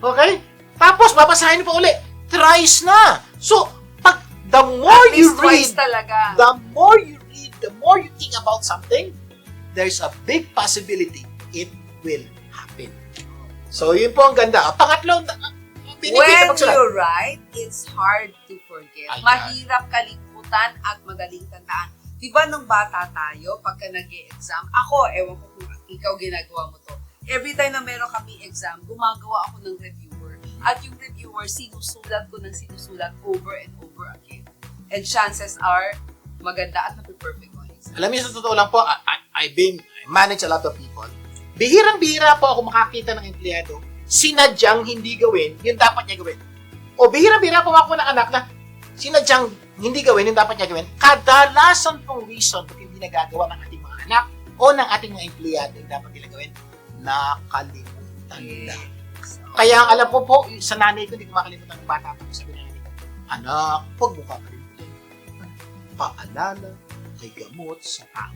S1: Okay? Tapos, babasahin mo pa uli. Thrice na. So, the more
S2: At
S1: you
S2: least twice
S1: read,
S2: talaga.
S1: the more you read, the more you think about something, there's a big possibility it will happen. So, yun po ang ganda. Pangatlo,
S2: When you write, it's hard to forget.
S1: Ayan.
S2: Mahirap kalimutan at madaling tandaan. Diba nung bata tayo, pagka nag-e-exam, ako, ewan ko kung ikaw ginagawa mo to. Every time na meron kami exam, gumagawa ako ng reviewer. At yung reviewer, sinusulat ko ng sinusulat over and over again. And chances are, maganda at napiperfect ko.
S1: Alam niyo, sa totoo lang po, I manage a lot of people. Bihirang-bihira po ako makakita ng empleyado, sinadyang hindi gawin yung dapat niya gawin. O bihirang-bihira po ako ng anak na sinadyang hindi gawin yung dapat niya gawin. Kadalasan pong reason kung hindi nagagawa ng ating mga anak o ng ating mga empleyado yung dapat nila gawin, nakalimutan na. Kaya ang alam ko po, sa nanay ko, hindi ko makalimutan ng bata pa. Sabi na nanay ko, anak, huwag mo kakalimutan. Paalala kay gamot sa tao.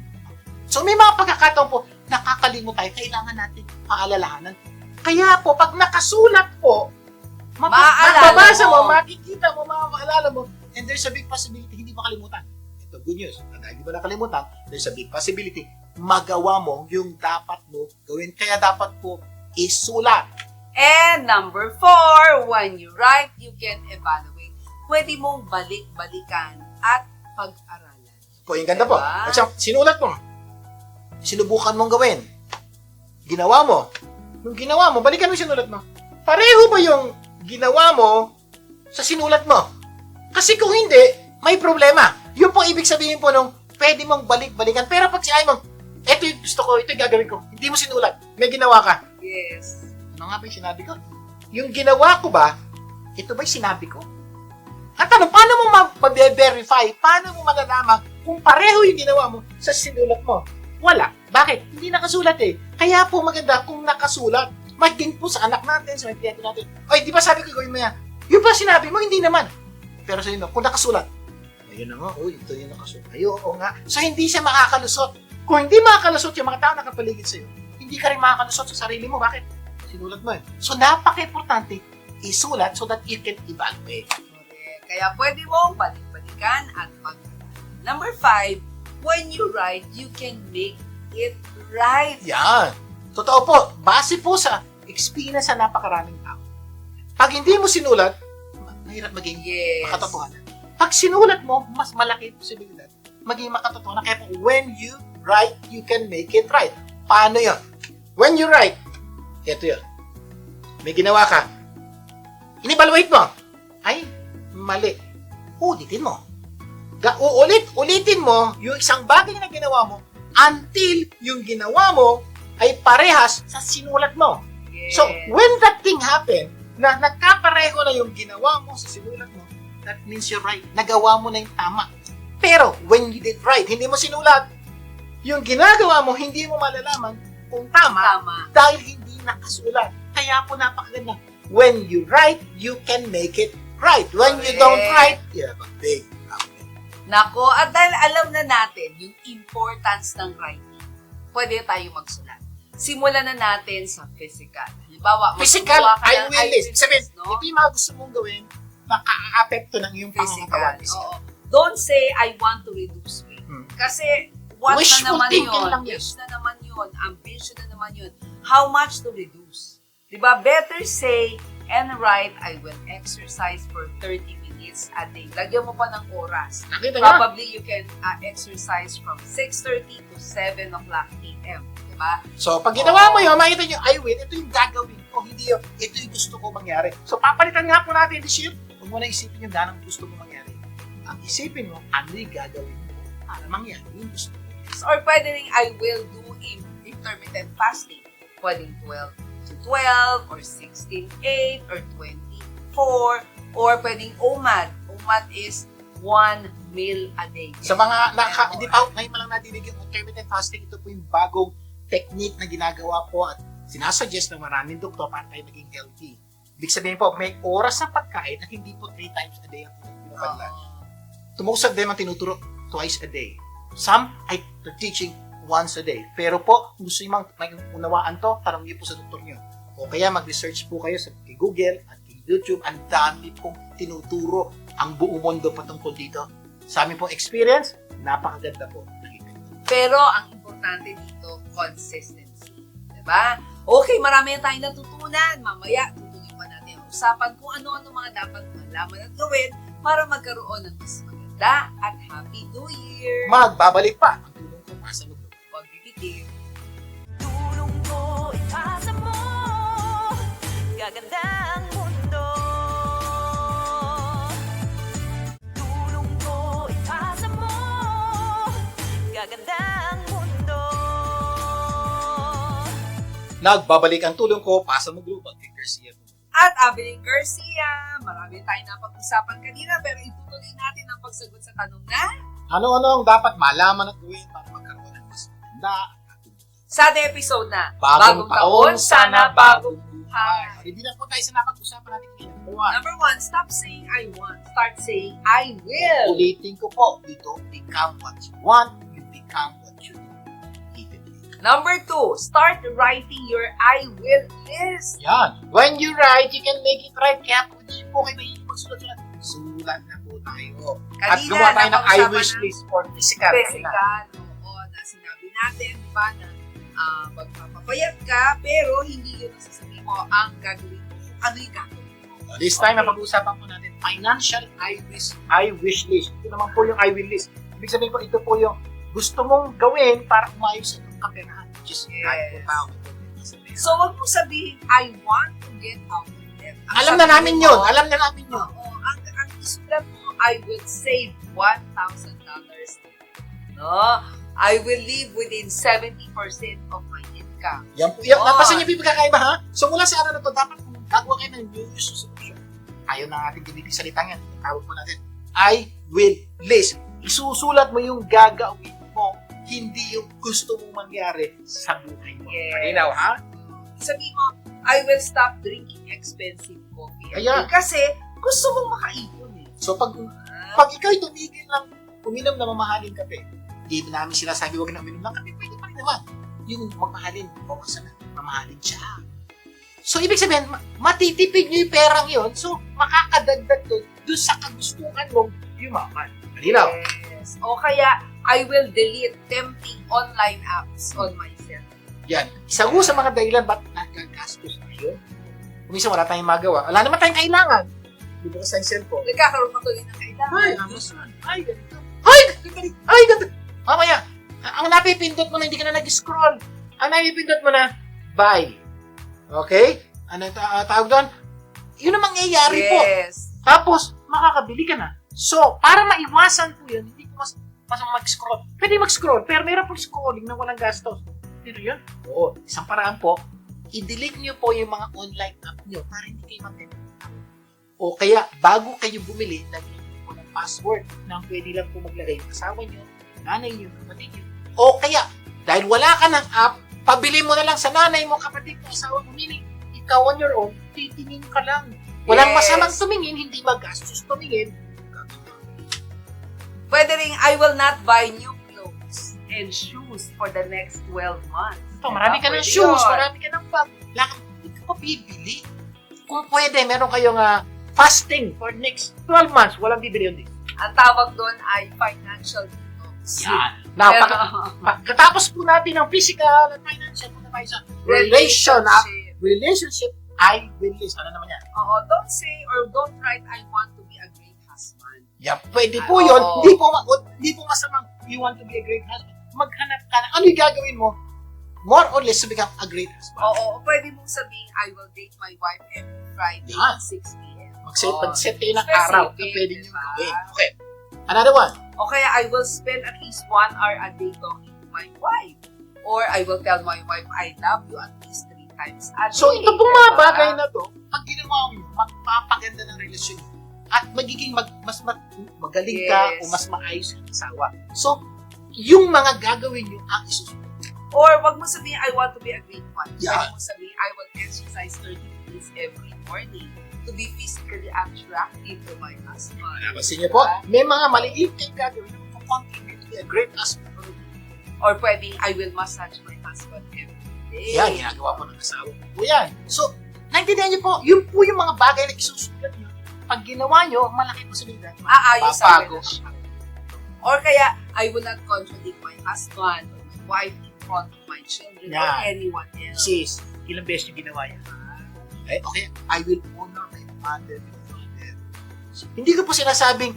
S1: So may mga pagkakataon po, nakakalimot tayo, kailangan natin paalalahanan. Kaya po, pag nakasulat po,
S2: Maaalala
S1: mababasa mo,
S2: mo.
S1: makikita mo, maalala mo, and there's a big possibility hindi makalimutan. Ito, good news. Dahil di ba nakalimutan, there's a big possibility magawa mo yung dapat mo gawin. Kaya dapat po isulat.
S2: And number 4, when you write, you can evaluate. Pwede mong balik-balikan at pag-aralan.
S1: Po, yung ganda po.
S2: Diba?
S1: At siya, sinulat mo. Sinubukan mong gawin. Ginawa mo. Nung ginawa mo, balikan mo yung sinulat mo. Pareho ba yung ginawa mo sa sinulat mo. Kasi kung hindi, may problema. Yun po ibig sabihin po nung pwede mong balik-balikan. Pero pag sinabi mo, eto yung gusto ko, ito yung gagawin ko, hindi mo sinulat, may ginawa ka.
S2: Yes.
S1: Ano nga ba yung sinabi ko? Yung ginawa ko ba, ito ba yung sinabi ko? At ano, paano mo ma-verify? Paano mo malalaman kung pareho yung ginawa mo sa sinulat mo? Wala. Bakit? Hindi nakasulat eh. Kaya po maganda kung nakasulat. Maging po sa anak natin, sa mga kliyente natin. Oy, di ba sabi ko gawin mo yan? Yung ba sinabi mo, hindi naman. Pero sa inyo, kung nakasulat, ayun na nga, ito yung nakasulat. Ay, oo nga. So, hindi siya makakalusot. Kung hindi makakalusot yung mga tao nakapaligid sa'yo, hindi ka rin makakalusot sa sarili mo. Bakit? Sinulat mo eh. So, napaka-importante isulat so that you can evaluate.
S2: Correct. Kaya pwede mong balik-balikan at Number 5, when you write, you can make it right.
S1: Yan. Totoo po. Base po sa experience sa napakaraming tao. Pag hindi mo sinulat, mahirap maging makatotohanan. Pag sinulat mo, mas malaki posibilidad maging makatotohanan. Kaya po, when you write, you can make it right. Paano yun? When you write, ito yun. May ginawa ka. In-evaluate mo. Ay, mali. Ulitin mo. Ulitin mo yung isang bagay na ginawa mo until yung ginawa mo ay parehas sa sinulat mo.
S2: Yes.
S1: So, when that thing happened, na nagkapareho na yung ginawa mo sa sinulat mo, that means you're right. Nagawa mo na yung tama. Pero, when you did right, hindi mo sinulat, yung ginagawa mo, hindi mo malalaman kung tama, dahil hindi nakasulat. Kaya po napakaganda. When you write, you can make it right. When you don't write, you have a big problem.
S2: Nako, at dahil alam na natin yung importance ng writing, pwede tayo magsulat. Simulan na natin sa physical. Halimbawa,
S1: Physical,
S2: magsusuwa ka
S1: I
S2: ng
S1: will list. Sabihin,
S2: no?
S1: ito yung mga gusto mong gawin, maka-apekto ng iyong
S2: Physical.
S1: pangangatawan.
S2: Oo. Don't say, I want to reduce weight. Kasi, what
S1: Wishful
S2: na naman
S1: thinking
S2: yun?
S1: lang yun.
S2: Wish na naman yun. Ambition na naman yun. How much to reduce? Diba? Better say and write, I will exercise for 30 minutes a day. Lagyan mo pa ng oras.
S1: Nakita niyo?
S2: Probably you can exercise from 6:30 to 7 o'clock a.m. Diba?
S1: So, pag ginawa mo yun, makita nyo, I will, ito yung gagawin ko, hindi yun, ito yung gusto ko mangyari. So, papalitan nga po natin this year, huwag mo na isipin yung ganang gusto mo mangyari. Ang isipin mo, ano yung gagawin mo para mangyari yung gusto mo.
S2: Or pwede rin, I will do intermittent fasting. Pwedeng 12 to 12, or 16-8, or 24, or pwedeng OMAD. OMAD is 1 meal a day.
S1: Sa mga, hindi pa, ngayon malang nadinig yung intermittent fasting, ito po yung bagong technique na ginagawa po at sinasuggest ng maraming doktor para tayo maging healthy. Ibig sabihin po, may oras na pagkain at hindi po 3 times a day ang pinapadala. Tumusag din ang tinuturo twice a day. Some ay teaching once a day. Pero po, kung gusto nyo may unawaan to, tanong niyo po sa doktor niyo. O kaya mag-research po kayo sa kay Google at kay YouTube. Ang dami pong tinuturo ang buong mundo patungkol dito. Sa amin pong experience, napakaganda po.
S2: Pero ang importante dito, consistency. Diba? Okay, marami na tayong natutunan. Mamaya, tutuloy pa natin ang usapan kung ano-ano mga dapat malaman at gawin para magkaroon ng mas maganda at Happy New Year!
S1: Magbabalik pa ang tulong ko para sa mundo.
S2: Huwag bibitin.
S3: Tulong ko ipasa mo, gaganda ang mundo. Tulong ko ipasa mo, gaganda ang mundo.
S1: Nagbabalik ang tulong ko para sa mundo. Kay Garcia po.
S2: At Abeling Garcia, marami tayong napag-usapan kanina pero itutuloy natin ang pagsagot sa tanong na
S1: Ano-ano ang dapat malaman at gawin para magkaroon ng mas maganda at happy
S2: sa ating episode na
S1: Bagong taon, sana bagong
S2: buhay.
S1: Hindi na po tayo sa napag-usapan natin ngayon.
S2: Number 1, stop saying I want. Start saying I will.
S1: Ulitin ko po, you don't become what you want, you become what you do.
S2: Number 2, start writing your I will list.
S1: Yan. When you write, you can make it right. Kaya po, hindi po kayo mahilig magsulat-sulat. Sulat na po tayo. At
S2: Kanina,
S1: gumawa tayo ng I
S2: napag-usapan
S1: wish
S2: na-
S1: list for physical.
S2: Physical. Oo, na sinabi natin, di ba, na magpapapayat ka, pero hindi yun ang sasabihin mo ang gagawin mo. Ano yung gagawin mo?
S1: This time,
S2: Okay.
S1: napag-uusapan po natin financial I wish list. Ito naman po yung I will list. Ibig sabihin po, ito po yung gusto mong gawin para umayos sa iyong kaperahan. Which is kahit po tao.
S2: So, wag mo sabihin, I want to get out of debt. Ang
S1: Alam na
S2: sabihin
S1: namin
S2: mo,
S1: yun. Alam na namin yun.
S2: Oo, isulat mo, I will save $1,000. No? I will live within 70% of my income.
S1: Yan po. Yan,
S2: Oh.
S1: napasan niyo po yung pagkakaiba, ha? So, mula sa ano na to, dapat kung gagawa kayo ng New Year's resolution, ayaw na ating gamitin salitang yan. Tawag po natin, I will list. Isusulat mo yung gagawin mo, hindi yung gusto mong mangyari sa buhay mo.
S2: Yes.
S1: Malinaw, ha?
S2: Sabihin mo, I will stop drinking expensive coffee.
S1: Kaya-
S2: Kasi gusto mong makaipon eh.
S1: So, pag ikaw'y tumigil lang uminom na mamahaling kape, hindi namin sinasabi huwag na uminom ng kape, pwede pa rin naman. Yung mamahalin, bawasan na, mamahalin siya. So, ibig sabihin, matitipid nyo yung perang yon, so, makakadagdag doon sa kagustuhan mong yumaman. Malinaw?
S2: Yes. O kaya, I will delete tempting online apps on my cell.
S1: Yan. Isa ko sa mga dahilan ba't nagagastos tayo. Kung minsan wala tayong magawa, wala naman tayong kailangan. Di ba sa cellphone?
S2: Nagkakaroon pa tuloy ng kailangan.
S1: Ay, Amazon. Ay, ganito. Ay, ganito. Ay, ganito. Mamaya, ang napipindot mo na hindi ka na nag-scroll. Ang napipindot mo na, buy. Okay? Ano tawag doon? Yun ang mangyayari po.
S2: Yes.
S1: Tapos, makakabili ka na. So, para maiwasan po yun, hindi ko mas mag-scroll. Pwede mag-scroll, pero meron po scrolling na walang gastos. Pero yun, oo, isang paraan po, i-delete nyo po yung mga online app nyo para hindi kayo mag-delete. O kaya, bago kayo bumili, lagyan nyo po ng password na pwede lang po maglagay yung asawa nyo, nanay nyo, kapatid nyo. O kaya, dahil wala ka ng app, pabili mo na lang sa nanay mo, kapatid mo, asawa mo, meaning, ikaw on your own, titingin ka lang. Walang
S2: Yes.
S1: masamang tumingin, hindi magastos tumingin.
S2: Pwede rin, I will not buy new clothes and shoes for the next 12 months.
S1: Ito, marami ka ng
S2: Pwede
S1: shoes,
S2: yun.
S1: marami ka ng bag. Hindi ka pa bibili. Kung pwede, meron kayong fasting for next 12 months, walang bibili yun din.
S2: Ang tawag doon ay financial detox.
S1: Yan. Now,
S2: Pero,
S1: katapos po natin ng physical and financial, punta tayo sa relationship, I will list. Ano naman yan?
S2: Oo, don't say or don't write, I want to be a great husband.
S1: Yeah, pwede po yun.
S2: Oo.
S1: Hindi po masamang you want to be a great husband. Maghanap ka na. Ano yung gagawin mo? More or less to become a great husband.
S2: Oo, pwede mong sabihin, I will date my wife every Friday
S1: Yan.
S2: at 6 p.m.
S1: Mag-set kayo ng
S2: Specific,
S1: araw na pwede nyo
S2: diba?
S1: gawin. Okay. Another one.
S2: O kaya, I will spend at least 1 hour a day talking to my wife. Or I will tell my wife, I love you at least 3 times a day.
S1: So, ito pong mga
S2: diba?
S1: bagay na to, pag ginawa mo, magpapaganda ng relasyon mo. At magiging magaling ka
S2: Yes.
S1: o mas maayos ang asawa. So, yung mga gagawin nyo ang isusunod.
S2: Or wag mo sabihin, I want to be a great wife.
S1: Yeah.
S2: Pwede mo sabihin, I will exercise 30 minutes every morning to be physically attractive to my husband.
S1: Napansin niyo po, may mga maliit kayong gagawin na contribute to be a great husband.
S2: Or pwedeng, I will massage my husband every day.
S1: Yan, ginagawa po ng asawa ko po yan. So, naintindihan niyo po, yun po yung mga bagay na isusulat niyo. Pag ginawa niyo, malaki posibilidad.
S2: Aayos ang
S1: Papago.
S2: relasyon. Or kaya, I will not contradict my husband or my wife in front of my children or
S1: Yan.
S2: anyone else.
S1: Sis, ilang beses niyo ginawa yan? Okay, I will honor my mother and father. So, hindi ko po sinasabing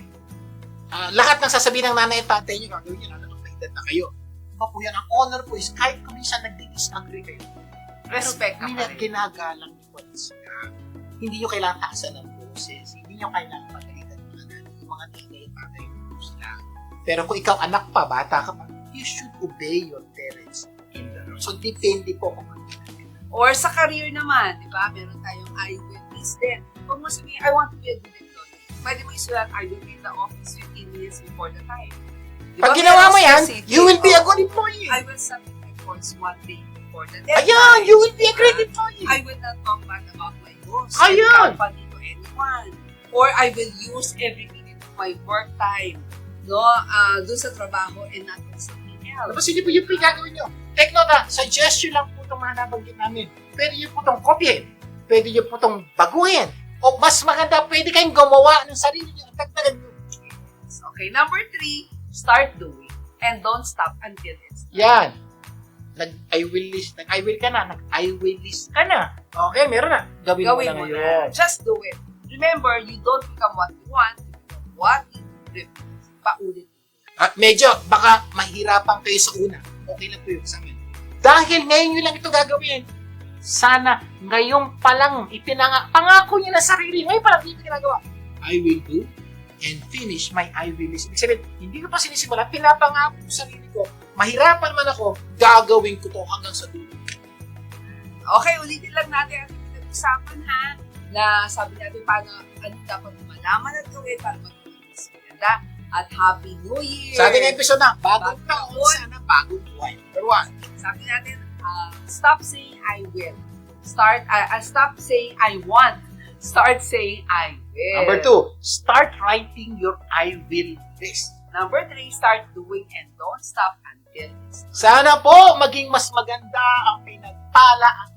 S1: lahat ng sasabihin ng nanay at tatay niyo gagawin niyo lalo na may edad na kayo. Diba po yan, ang honor po is kahit kung minsan nagdi-disagree kayo.
S2: Respect ka pa rin.
S1: Ginagalang niyo po sila. Hindi niyo kailangan taasan ng boses. Hindi niyo kailangan pagalitan ng mga nanay. Yung mga nanay at tatay po sila. Pero kung ikaw anak pa, bata ka pa, you should obey your parents in the Lord. So, depende po kung ano ginagawa.
S2: Or sa career naman, di ba? Meron tayong I will list din. Huwag mo sabihin, I want to be a good employee. Pwede mo isulat, I will be in the office 15 minutes before the time. Di ba?
S1: Pag ginawa mo
S2: Meron
S1: yan,
S2: specific.
S1: you will be a
S2: Oh,
S1: good employee.
S2: I will submit reports 1 day before the deadline.
S1: Ayan, you will be a great employee.
S2: I will not talk bad about my boss
S1: Ayan.
S2: and company to anyone. Or I will use every minute of my work time doon sa trabaho and not on something else.
S1: Tapos hindi po yung gagawin nyo. Take note suggestion lang po itong mga nabanggit namin. Pwede nyo po itong kopyahin. Pwede nyo po itong baguhin. O mas maganda, pwede kayong gumawa ng sarili nyo at dagdagan nyo.
S2: Okay, number 3, start doing and don't stop until it's done.
S1: Yan. Nag-I will list. Nag-I will ka na. Nag-I will list ka na. Okay, meron na. Gawin mo na ngayon.
S2: Just do it. Remember, you don't become what you want, you become what you refuse. Paulit.
S1: At medyo, baka mahirapan kayo sa una. Okay lang po yun sa amin. Dahil ngayon nyo lang ito gagawin, sana ngayon pa lang pangako nyo na sarili. Ngayon pa lang hindi ginagawa. I will do and finish my I will list. Ibig sabihin, hindi ko pa sinisimulan, pinapangako ko sa sarili ko, mahirapan man ako, gagawin ko to hanggang sa dulo.
S2: Okay, ulitin lang natin ang pinag-usapan ha, na sabi natin paano ano dapat malaman at gawin para maging mas maganda. At Happy New Year!
S1: Sa ating episode na, bagong
S2: Bagong
S1: taon,
S2: taon.
S1: sana bagong buhay. Number 1.
S2: Sabi natin, stop saying I will. Stop saying I want. Start saying I will.
S1: Number 2, start writing your I will list.
S2: Number 3, start doing and don't stop until it's done.
S1: Sana po maging mas maganda ang pinagpala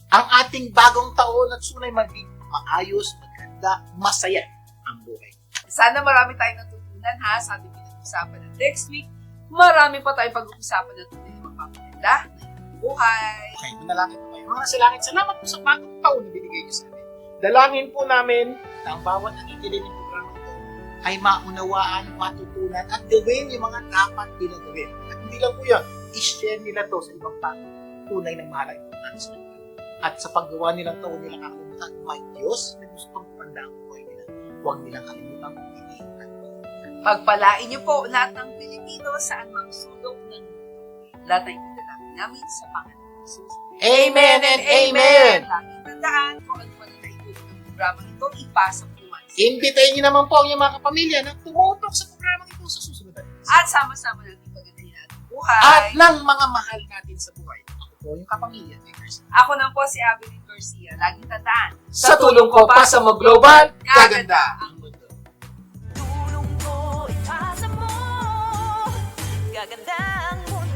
S1: ang ating bagong taon at sunay maging maayos, maganda, masaya ang buhay.
S2: Sana marami tayong natutunan ha sa ating pinag-usapan ng next week. Marami pa tayong pag-uusapan na tunay na magpapaganda ng buhay.
S1: Okay, manalangin po kayo. Mga salangit, salamat po sa bagong taon na binigay niyo sa amin. Dalangin po namin na ang bawat nakikinig ng programa ito ay maunawaan, matutunan at gawin yung mga dapat ginagawin. At hindi lang po yan, i-share nila to sa ibang tao. Tunay ng mahalaga natin sa kanila. At sa paggawa nilang taon nila kakalimutan, may Diyos na gustong panda ang buhay nila. Huwag nilang kalimutan ang pilihan.
S2: Pagpalain niyo po lahat ng Pilipino saan mang sulok ng mundo. Lahat ay pinalangin namin sa Panginoon Jesus.
S1: Amen and amen!
S2: Laging tandaan kung ano man ang naitulong ng programa ito, ipasa po man.
S1: Imbitahin niyo naman po ang inyong mga kapamilya na tumutok sa programa ito sa susunod na episode.
S2: At sama-sama natin pagandahin ang buhay.
S1: At ng mga mahal natin sa buhay. Ako po yung kapamilya ni Garcia.
S2: Ako na po si Abilene Garcia. Laging tandaan.
S1: Sa tulong ko pa sa Mo Global, gaganda ang mundo.
S3: Tulong ko ipasa mo. Gaganda ang mundo.